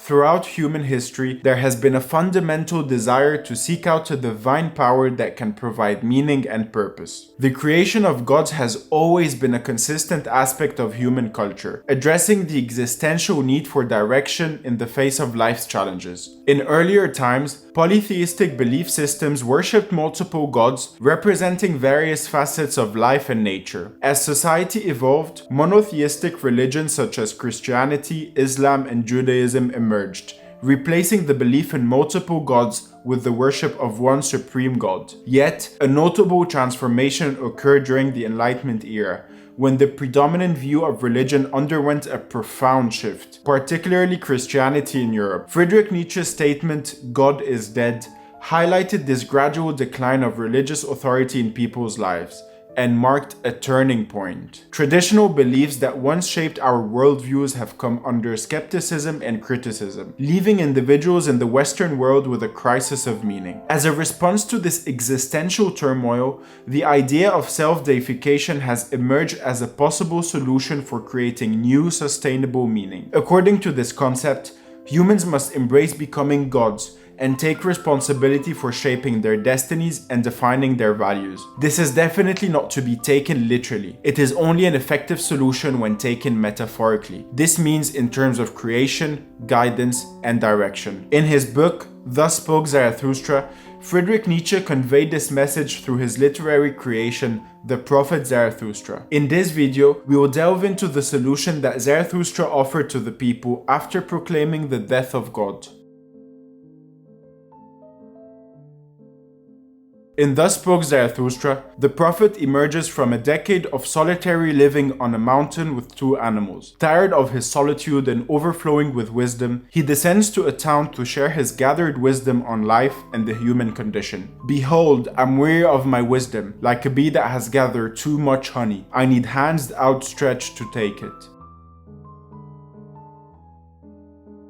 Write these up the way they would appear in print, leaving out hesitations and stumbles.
throughout human history, there has been a fundamental desire to seek out a divine power that can provide meaning and purpose. The creation of gods has always been a consistent aspect of human culture, addressing the existential need for direction in the face of life's challenges. In earlier times, polytheistic belief systems worshipped multiple gods, representing various facets of life and nature. As society evolved, monotheistic religions such as Christianity, Islam, and Judaism emerged, replacing the belief in multiple gods with the worship of one supreme god. Yet, a notable transformation occurred during the Enlightenment era, when the predominant view of religion underwent a profound shift, particularly Christianity in Europe. Friedrich Nietzsche's statement, "God is dead," highlighted this gradual decline of religious authority in people's lives, and marked a turning point. Traditional beliefs that once shaped our worldviews have come under skepticism and criticism, leaving individuals in the Western world with a crisis of meaning. As a response to this existential turmoil, the idea of self-deification has emerged as a possible solution for creating new, sustainable meaning. According to this concept, humans must embrace becoming gods and take responsibility for shaping their destinies and defining their values. This is definitely not to be taken literally. It is only an effective solution when taken metaphorically. This means in terms of creation, guidance, and direction. In his book, Thus Spoke Zarathustra, Friedrich Nietzsche conveyed this message through his literary creation, the prophet Zarathustra. In this video, we will delve into the solution that Zarathustra offered to the people after proclaiming the death of God. In Thus Spoke Zarathustra, the prophet emerges from a decade of solitary living on a mountain with two animals. Tired of his solitude and overflowing with wisdom, he descends to a town to share his gathered wisdom on life and the human condition. "Behold, I'm weary of my wisdom, like a bee that has gathered too much honey. I need hands outstretched to take it."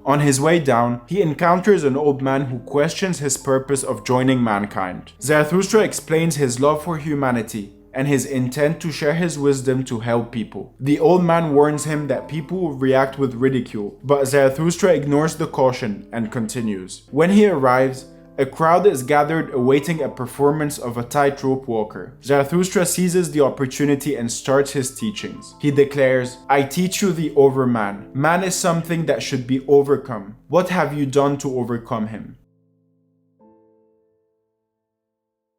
On his way down, he encounters an old man who questions his purpose of joining mankind. Zarathustra explains his love for humanity and his intent to share his wisdom to help people. The old man warns him that people will react with ridicule, but Zarathustra ignores the caution and continues. When he arrives, a crowd is gathered awaiting a performance of a tightrope walker. Zarathustra seizes the opportunity and starts his teachings. He declares, "I teach you the Overman. Man is something that should be overcome. What have you done to overcome him?"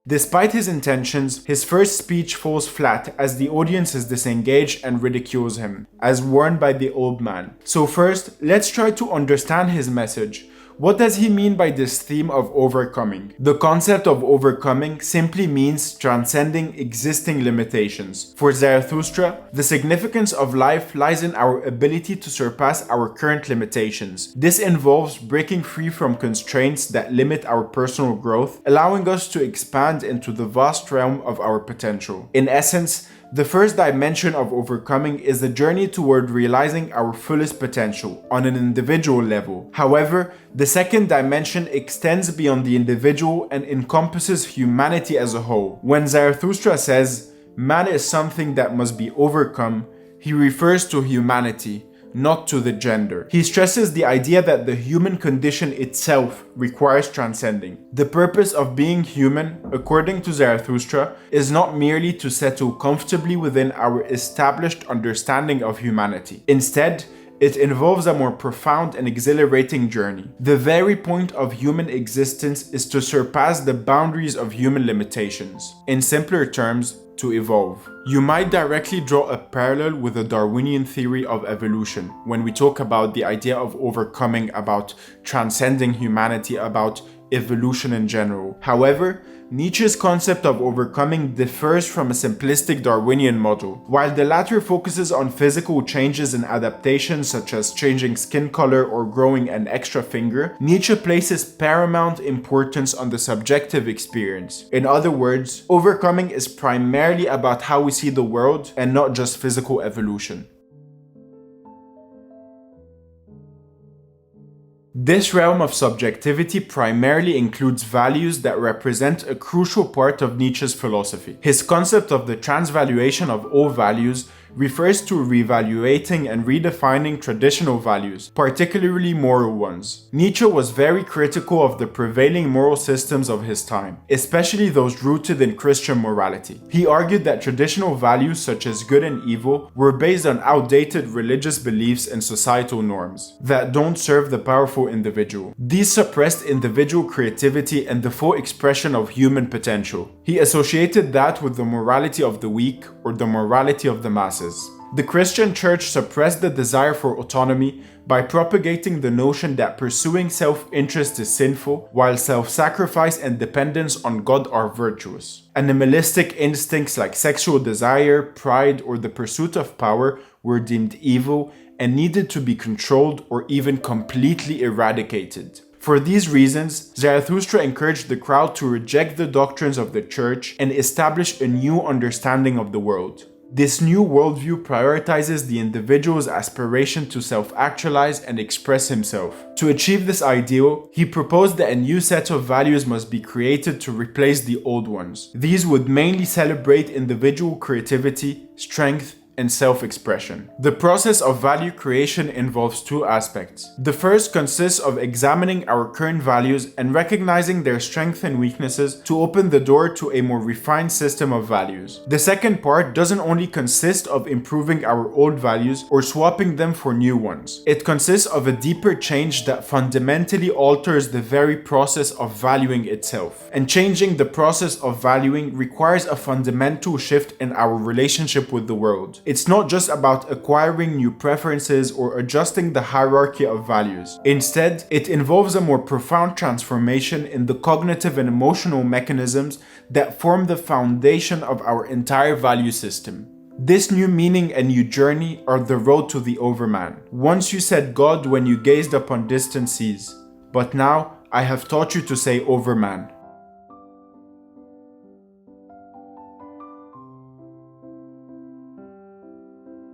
Despite his intentions, his first speech falls flat as the audience is disengaged and ridicules him, as warned by the old man. So first, let's try to understand his message. What does he mean by this theme of overcoming? The concept of overcoming simply means transcending existing limitations. For Zarathustra, the significance of life lies in our ability to surpass our current limitations. This involves breaking free from constraints that limit our personal growth, allowing us to expand into the vast realm of our potential. In essence, the first dimension of overcoming is the journey toward realizing our fullest potential on an individual level. However, the second dimension extends beyond the individual and encompasses humanity as a whole. When Zarathustra says, "Man is something that must be overcome," he refers to humanity, not to the gender. He stresses the idea that the human condition itself requires transcending. The purpose of being human, according to Zarathustra, is not merely to settle comfortably within our established understanding of humanity. Instead, it involves a more profound and exhilarating journey. The very point of human existence is to surpass the boundaries of human limitations. In simpler terms, to evolve. You might directly draw a parallel with the Darwinian theory of evolution when we talk about the idea of overcoming, about transcending humanity, about evolution in general. However, Nietzsche's concept of overcoming differs from a simplistic Darwinian model. While the latter focuses on physical changes and adaptations such as changing skin color or growing an extra finger, Nietzsche places paramount importance on the subjective experience. In other words, overcoming is primarily about how we see the world and not just physical evolution. This realm of subjectivity primarily includes values that represent a crucial part of Nietzsche's philosophy. His concept of the transvaluation of all values refers to reevaluating and redefining traditional values, particularly moral ones. Nietzsche was very critical of the prevailing moral systems of his time, especially those rooted in Christian morality. He argued that traditional values such as good and evil were based on outdated religious beliefs and societal norms that don't serve the powerful individual. These suppressed individual creativity and the full expression of human potential. He associated that with the morality of the weak or the morality of the masses. The Christian church suppressed the desire for autonomy by propagating the notion that pursuing self-interest is sinful, while self-sacrifice and dependence on God are virtuous. Animalistic instincts like sexual desire, pride, or the pursuit of power were deemed evil and needed to be controlled or even completely eradicated. For these reasons, Zarathustra encouraged the crowd to reject the doctrines of the church and establish a new understanding of the world. This new worldview prioritizes the individual's aspiration to self-actualize and express himself. To achieve this ideal, he proposed that a new set of values must be created to replace the old ones. These would mainly celebrate individual creativity, strength, and self-expression. The process of value creation involves two aspects. The first consists of examining our current values and recognizing their strengths and weaknesses to open the door to a more refined system of values. The second part doesn't only consist of improving our old values or swapping them for new ones. It consists of a deeper change that fundamentally alters the very process of valuing itself. And changing the process of valuing requires a fundamental shift in our relationship with the world. It's not just about acquiring new preferences or adjusting the hierarchy of values. Instead, it involves a more profound transformation in the cognitive and emotional mechanisms that form the foundation of our entire value system. This new meaning and new journey are the road to the Overman. Once you said God when you gazed upon distant seas, but now I have taught you to say Overman.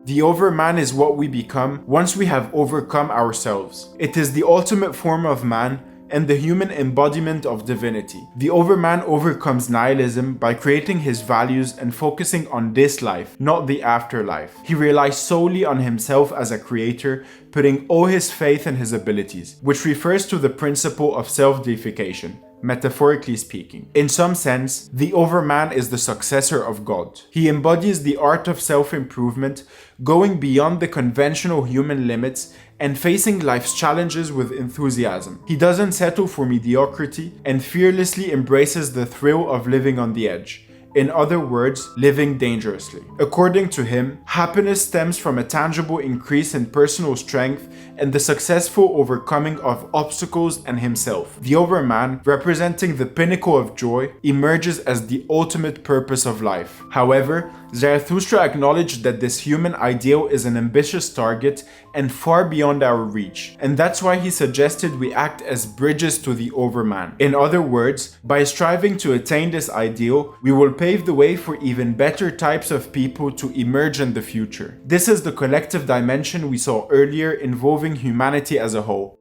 The Overman is what we become once we have overcome ourselves. It is the ultimate form of man and the human embodiment of divinity. The Overman overcomes nihilism by creating his values and focusing on this life, not the afterlife. He relies solely on himself as a creator, putting all his faith in his abilities, which refers to the principle of self-deification. Metaphorically speaking. In some sense, the Overman is the successor of God. He embodies the art of self-improvement, going beyond the conventional human limits and facing life's challenges with enthusiasm. He doesn't settle for mediocrity and fearlessly embraces the thrill of living on the edge. In other words, living dangerously. According to him, happiness stems from a tangible increase in personal strength and the successful overcoming of obstacles and himself. The Overman, representing the pinnacle of joy, emerges as the ultimate purpose of life. However, Zarathustra acknowledged that this human ideal is an ambitious target and far beyond our reach, and that's why he suggested we act as bridges to the Overman. In other words, by striving to attain this ideal, we will pave the way for even better types of people to emerge in the future. This is the collective dimension we saw earlier involving humanity as a whole.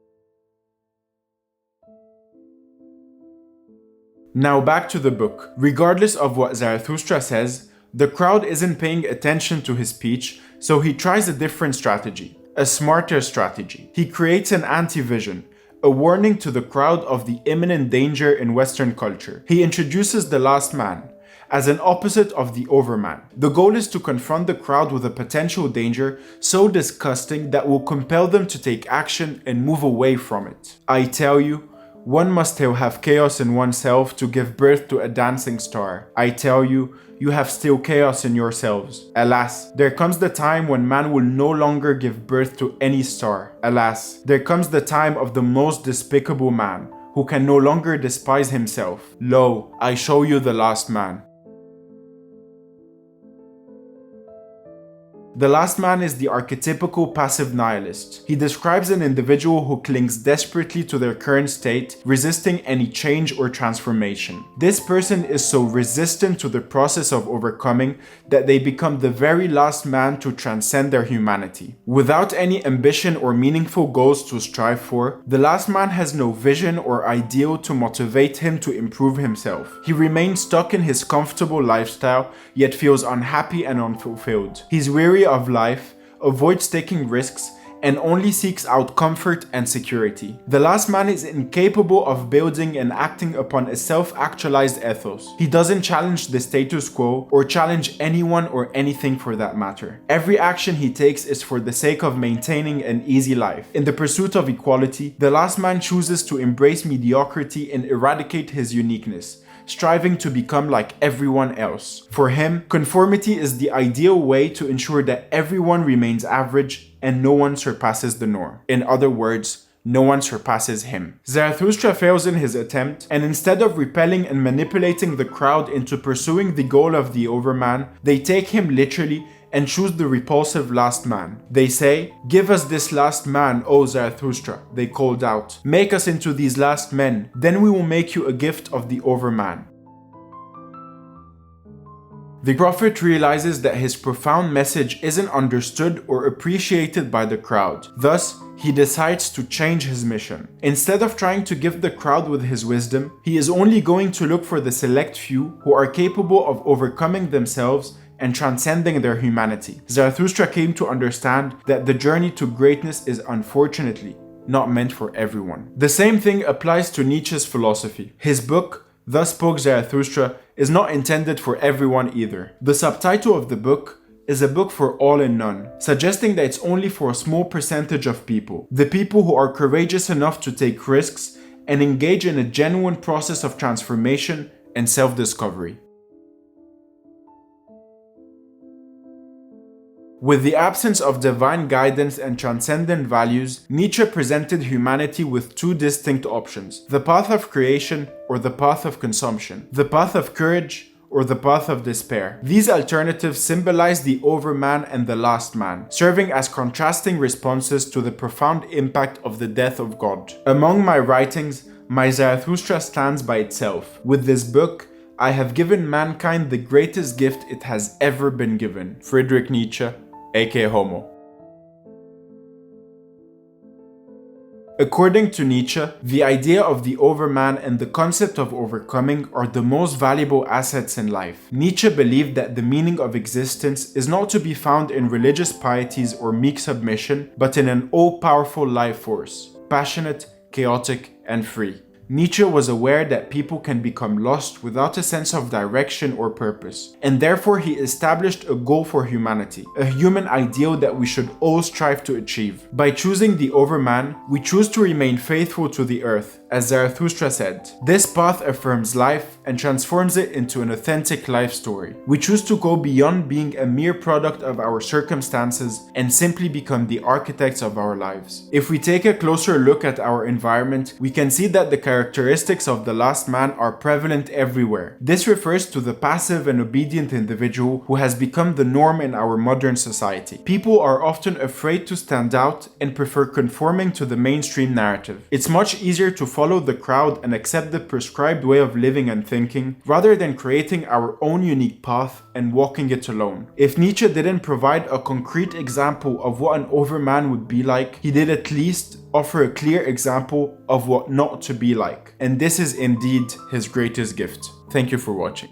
Now back to the book. Regardless of what Zarathustra says, the crowd isn't paying attention to his speech, so he tries a different strategy, a smarter strategy. He creates an anti-vision, a warning to the crowd of the imminent danger in Western culture. He introduces the Lastman as an opposite of the Overman. The goal is to confront the crowd with a potential danger so disgusting that will compel them to take action and move away from it. I tell you, one must still have chaos in oneself to give birth to a dancing star. I tell you, you have still chaos in yourselves. Alas, there comes the time when man will no longer give birth to any star. Alas, there comes the time of the most despicable man, who can no longer despise himself. Lo, I show you the last man. The Lastman is the archetypical passive nihilist. He describes an individual who clings desperately to their current state, resisting any change or transformation. This person is so resistant to the process of overcoming that they become the very last man to transcend their humanity. Without any ambition or meaningful goals to strive for, the Lastman has no vision or ideal to motivate him to improve himself. He remains stuck in his comfortable lifestyle, yet feels unhappy and unfulfilled. He's weary of life, avoids taking risks, and only seeks out comfort and security. The last man is incapable of building and acting upon a self-actualized ethos. He doesn't challenge the status quo or challenge anyone or anything for that matter. Every action he takes is for the sake of maintaining an easy life. In the pursuit of equality, the last man chooses to embrace mediocrity and eradicate his uniqueness, striving to become like everyone else. For him, conformity is the ideal way to ensure that everyone remains average and no one surpasses the norm. In other words, no one surpasses him. Zarathustra fails in his attempt, and instead of repelling and manipulating the crowd into pursuing the goal of the Overman, they take him literally and choose the repulsive last man. They say, "Give us this last man, O Zarathustra," they called out. "Make us into these last men, then we will make you a gift of the Overman." The prophet realizes that his profound message isn't understood or appreciated by the crowd. Thus, he decides to change his mission. Instead of trying to give the crowd with his wisdom, he is only going to look for the select few who are capable of overcoming themselves and transcending their humanity. Zarathustra came to understand that the journey to greatness is unfortunately not meant for everyone. The same thing applies to Nietzsche's philosophy. His book, Thus Spoke Zarathustra, is not intended for everyone either. The subtitle of the book is a book for all and none, suggesting that it's only for a small percentage of people, the people who are courageous enough to take risks and engage in a genuine process of transformation and self-discovery. With the absence of divine guidance and transcendent values, Nietzsche presented humanity with two distinct options: the path of creation or the path of consumption, the path of courage or the path of despair. These alternatives symbolize the Overman and the last man, serving as contrasting responses to the profound impact of the death of God. Among my writings, my Zarathustra stands by itself. With this book, I have given mankind the greatest gift it has ever been given. Friedrich Nietzsche, aka Homo. According to Nietzsche, the idea of the Overman and the concept of overcoming are the most valuable assets in life. Nietzsche believed that the meaning of existence is not to be found in religious pieties or meek submission, but in an all-powerful life force, passionate, chaotic, and free. Nietzsche was aware that people can become lost without a sense of direction or purpose, and therefore he established a goal for humanity, a human ideal that we should all strive to achieve. By choosing the Overman, we choose to remain faithful to the earth, as Zarathustra said. This path affirms life and transforms it into an authentic life story. We choose to go beyond being a mere product of our circumstances and simply become the architects of our lives. If we take a closer look at our environment, we can see that the characteristics of the last man are prevalent everywhere. This refers to the passive and obedient individual who has become the norm in our modern society. People are often afraid to stand out and prefer conforming to the mainstream narrative. It's much easier to follow the crowd and accept the prescribed way of living and thinking, rather than creating our own unique path and walking it alone. If Nietzsche didn't provide a concrete example of what an Overman would be like, he did at least offer a clear example of what not to be like. And this is indeed his greatest gift. Thank you for watching.